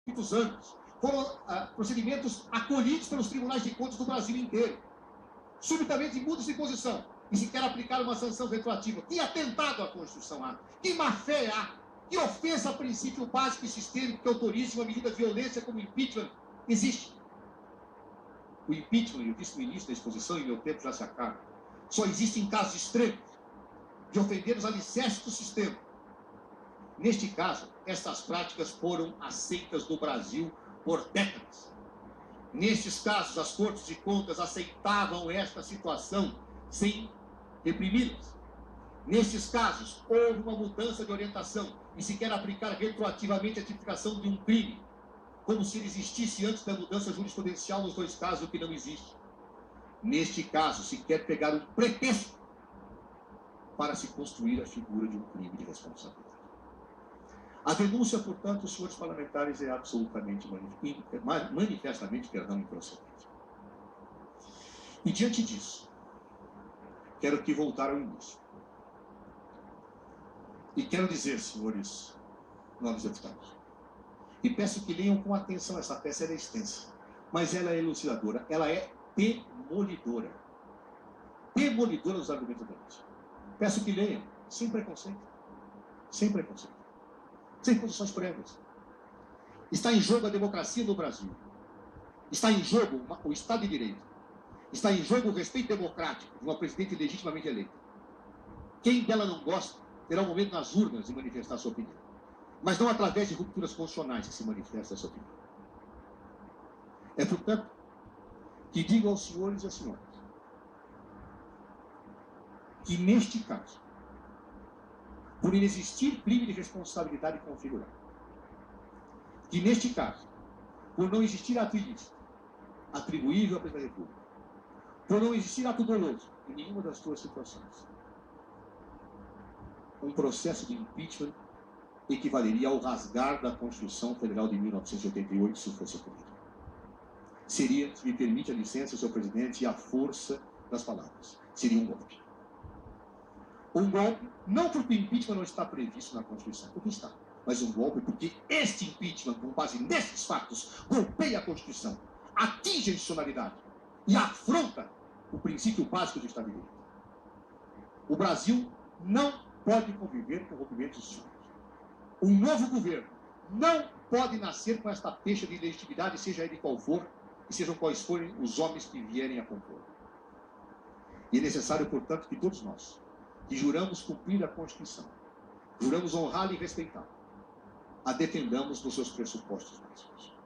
muitos anos. Foram procedimentos acolhidos pelos tribunais de contas do Brasil inteiro. Subitamente muda-se de posição e se quer aplicar uma sanção retroativa. Que atentado à Constituição há? Que má-fé há? Que ofensa a princípio básico e sistêmico que autorize uma medida de violência como impeachment existe? O impeachment, eu disse no início da exposição e meu tempo já se acaba, só existe em casos extremos de ofender os alicerces do sistema. Neste caso, estas práticas foram aceitas no Brasil por décadas. Nestes casos, as Cortes de Contas aceitavam esta situação sem reprimi-las. Nestes casos, houve uma mudança de orientação e se quer aplicar retroativamente a tipificação de um crime, como se ele existisse antes da mudança jurisprudencial nos dois casos, o que não existe. Neste caso, se quer pegar um pretexto para se construir a figura de um crime de responsabilidade. A denúncia, portanto, os senhores parlamentares, é absolutamente, manifestamente, improcedente. E diante disso, quero que voltar ao início. E quero dizer, senhores nobres deputados, e peço que leiam com atenção essa peça, ela é extensa, mas ela é elucidadora, ela é demolidora. Demolidora dos argumentos da lei. Peço que leiam, sem preconceito. Sem preconceito. Sem posições prévias. Está em jogo a democracia no Brasil. Está em jogo o Estado de Direito. Está em jogo o respeito democrático de uma presidente legitimamente eleita. Quem dela não gosta, terá um momento nas urnas de manifestar sua opinião. Mas não através de rupturas constitucionais que se manifesta essa opinião. É, portanto, que digo aos senhores e às senhoras que, neste caso, por inexistir crime de responsabilidade configurada, que, neste caso, por não existir ato ilícito atribuível à Presidência da República, por não existir ato doloso em nenhuma das duas situações, um processo de impeachment equivaleria ao rasgar da Constituição Federal de 1988, se fosse ocorrido. Seria, se me permite a licença, senhor presidente, a força das palavras. Seria um golpe. Um golpe, não porque o impeachment não está previsto na Constituição, porque está, mas um golpe porque este impeachment, com base nesses fatos, golpeia a Constituição, atinge a institucionalidade e afronta o princípio básico do Estado de Direito. O Brasil não pode conviver com rompimentos institucionais. Um novo governo não pode nascer com esta pecha de ilegitimidade, seja ele qual for, e sejam quais forem os homens que vierem a compor. E é necessário, portanto, que todos nós, que juramos cumprir a Constituição, juramos honrá-la e respeitá-la, a defendamos nos seus pressupostos básicos.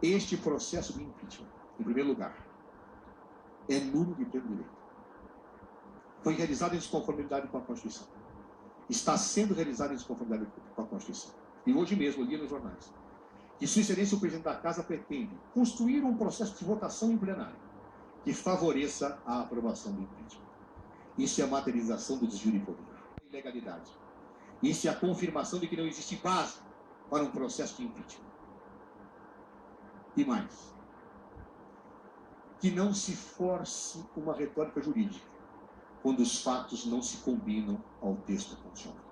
Este processo de impeachment, em primeiro lugar, é nulo de pleno direito. Foi realizado em desconformidade com a Constituição. Está sendo realizado em desconformidade com a Constituição. E hoje mesmo, eu li nos jornais, que Sua Excelência, o Presidente da Casa, pretende construir um processo de votação em plenário que favoreça a aprovação do impeachment. Isso é a materialização do desvio de poder, ilegalidade. Isso é a confirmação de que não existe base para um processo de impeachment. E mais, que não se force uma retórica jurídica quando os fatos não se combinam ao texto constitucional.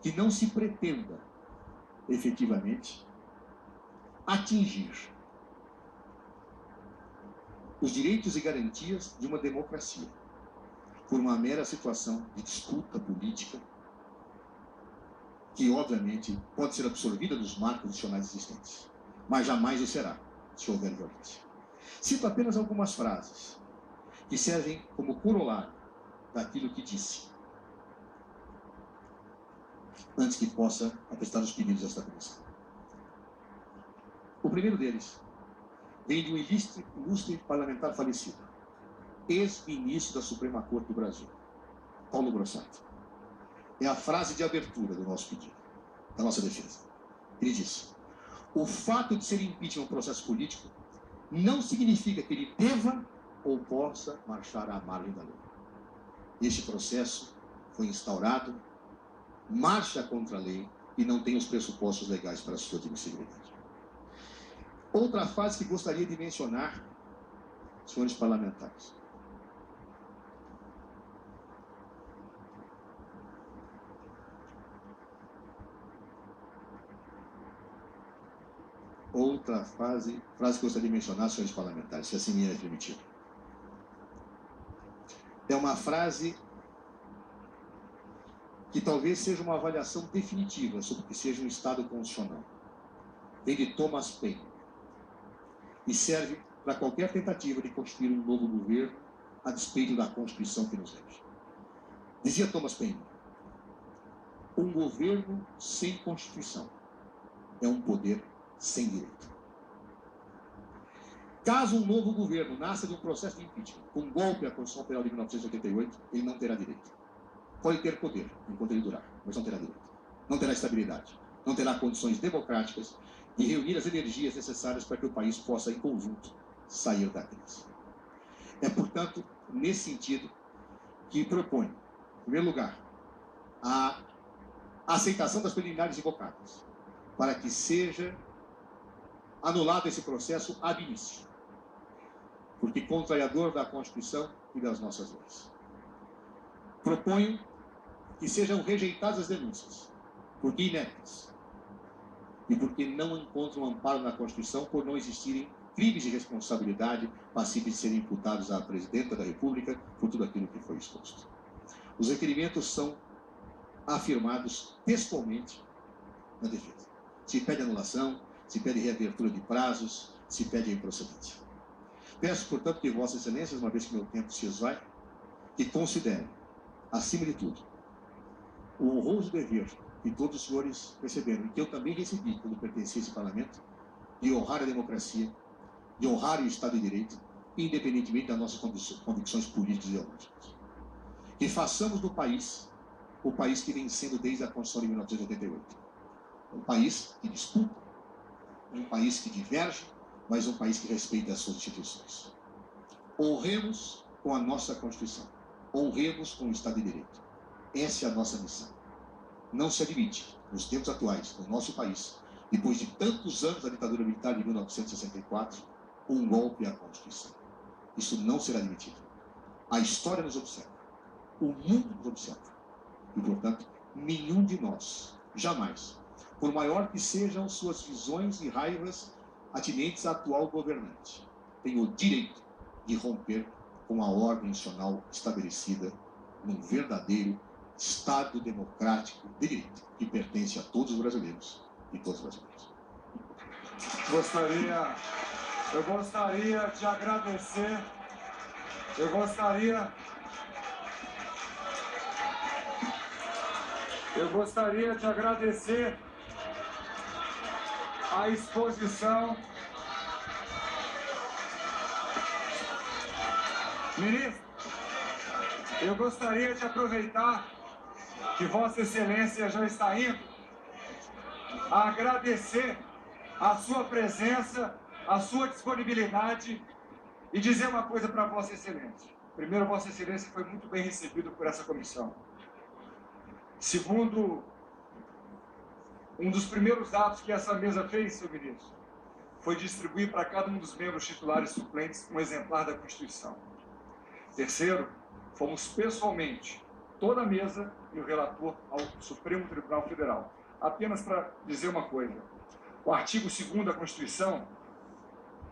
Que não se pretenda, efetivamente, atingir os direitos e garantias de uma democracia por uma mera situação de disputa política que, obviamente, pode ser absorvida nos marcos constitucionais existentes, mas jamais o será, se houver violência. Cito apenas algumas frases que servem como corolário daquilo que disse, antes que possa aprestar os pedidos desta comissão. O primeiro deles vem de um ilustre parlamentar falecido, ex-ministro da Suprema Corte do Brasil, Paulo Grossato. É a frase de abertura do nosso pedido, da nossa defesa. Ele disse: o fato de ser impeachment um processo político não significa que ele deva ou possa marchar à margem da lei. Este processo foi instaurado, marcha contra a lei e não tem os pressupostos legais para a sua admissibilidade. Outra fase que gostaria de mencionar, senhores parlamentares. outra frase que eu gostaria de mencionar, senhores parlamentares, se assim me é permitido. É uma frase que talvez seja uma avaliação definitiva sobre o que seja um Estado constitucional. Vem de Thomas Paine e serve para qualquer tentativa de construir um novo governo a despeito da Constituição que nos rege. Dizia Thomas Paine: um governo sem Constituição é um poder sem direito. Caso um novo governo nasça de um processo de impeachment, com golpe à Constituição Federal de 1988, ele não terá direito. Pode ter poder enquanto ele durar, mas não terá direito. Não terá estabilidade, não terá condições democráticas de reunir as energias necessárias para que o país possa, em conjunto, sair da crise. É, portanto, nesse sentido que proponho, em primeiro lugar, a aceitação das preliminares invocadas, para que seja anulado esse processo ab início, porque contrariador da Constituição e das nossas leis. Proponho que sejam rejeitadas as denúncias, porque ineptas, e porque não encontram amparo na Constituição por não existirem crimes de responsabilidade passíveis de serem imputados à Presidenta da República por tudo aquilo que foi exposto. Os requerimentos são afirmados textualmente na defesa. Se pede anulação, se pede reabertura de prazos, se pede a improcedência. Peço, portanto, que Vossa Excelência, uma vez que meu tempo se esvai, que considerem, acima de tudo, o honroso dever que todos os senhores receberam, e que eu também recebi quando pertenci a esse parlamento, de honrar a democracia, de honrar o Estado de Direito, independentemente das nossas convicções políticas e ideológicas. Que façamos do país o país que vem sendo desde a Constituição de 1988. Um país que disputa, um país que diverge, mas um país que respeita as suas instituições. Honremos com a nossa Constituição, honremos com o Estado de Direito. Essa é a nossa missão. Não se admite, nos tempos atuais, no nosso país, depois de tantos anos da ditadura militar de 1964, um golpe à Constituição. Isso não será admitido. A história nos observa, o mundo nos observa. E, portanto, nenhum de nós, jamais, por maior que sejam suas visões e raivas atinentes à atual governante, tem o direito de romper com a ordem nacional estabelecida num verdadeiro Estado democrático de direito, que pertence a todos os brasileiros e todos os brasileiros. Eu gostaria de agradecer, eu gostaria de agradecer a exposição. Ministro, eu gostaria de aproveitar que Vossa Excelência já está indo, a agradecer a sua presença, a sua disponibilidade e dizer uma coisa para Vossa Excelência. Primeiro, Vossa Excelência foi muito bem recebido por essa comissão. Segundo, um dos primeiros atos que essa mesa fez, senhor ministro, foi distribuir para cada um dos membros titulares e suplentes um exemplar da Constituição. Terceiro, fomos pessoalmente, toda a mesa e o relator ao Supremo Tribunal Federal. Apenas para dizer uma coisa, o artigo 2º da Constituição,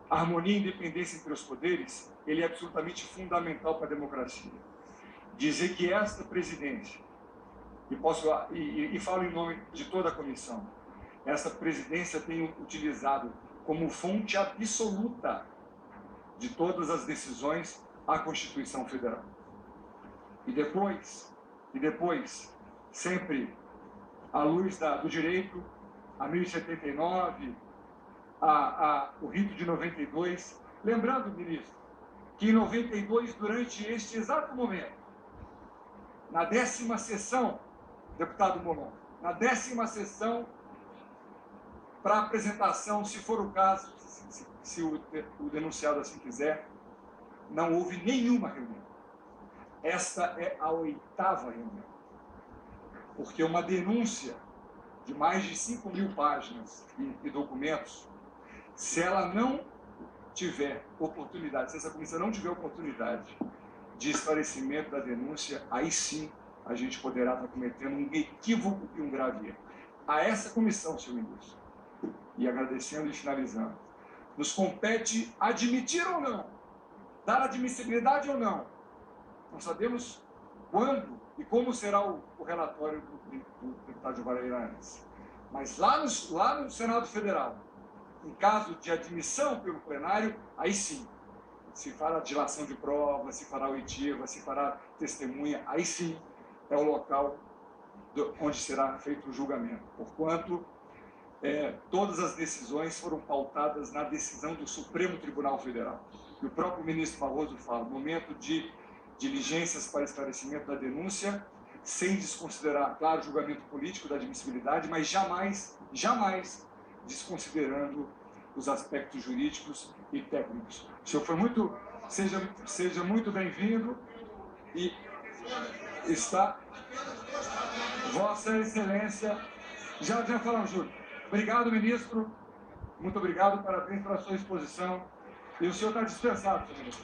a harmonia e independência entre os poderes, ele é absolutamente fundamental para a democracia. Dizer que esta presidência, e falo em nome de toda a comissão, essa presidência tem utilizado como fonte absoluta de todas as decisões a Constituição Federal. E depois, sempre à luz do direito, a 1079, o rito de 92, lembrando, ministro, que em 92, durante este exato momento, na 10ª sessão, deputado Molon, na 10ª sessão, para apresentação, se for o caso, se o denunciado assim quiser, não houve nenhuma reunião. Esta é a 8ª reunião. Porque uma denúncia de mais de 5.000 páginas e documentos, se ela não tiver oportunidade, se essa comissão não tiver oportunidade de esclarecimento da denúncia, aí sim a gente poderá estar cometendo um equívoco e um grave erro. A essa comissão, senhor ministro, e agradecendo e finalizando, nos compete admitir ou não, dar admissibilidade ou não. Não sabemos quando e como será o relatório do deputado Gilvair Arnes. Mas lá no Senado Federal, em caso de admissão pelo plenário, aí sim, se fará dilação de prova, se fará oitiva, se fará testemunha, aí sim é o local onde será feito o julgamento. Porquanto, todas as decisões foram pautadas na decisão do Supremo Tribunal Federal. E o próprio ministro Barroso fala, momento de diligências para esclarecimento da denúncia, sem desconsiderar, claro, o julgamento político da admissibilidade, mas jamais desconsiderando os aspectos jurídicos e técnicos. O senhor foi muito, seja muito bem-vindo e está Vossa Excelência. Já falamos, Júlio. Obrigado, ministro. Muito obrigado, parabéns pela sua exposição. E o senhor está dispensado, senhor ministro.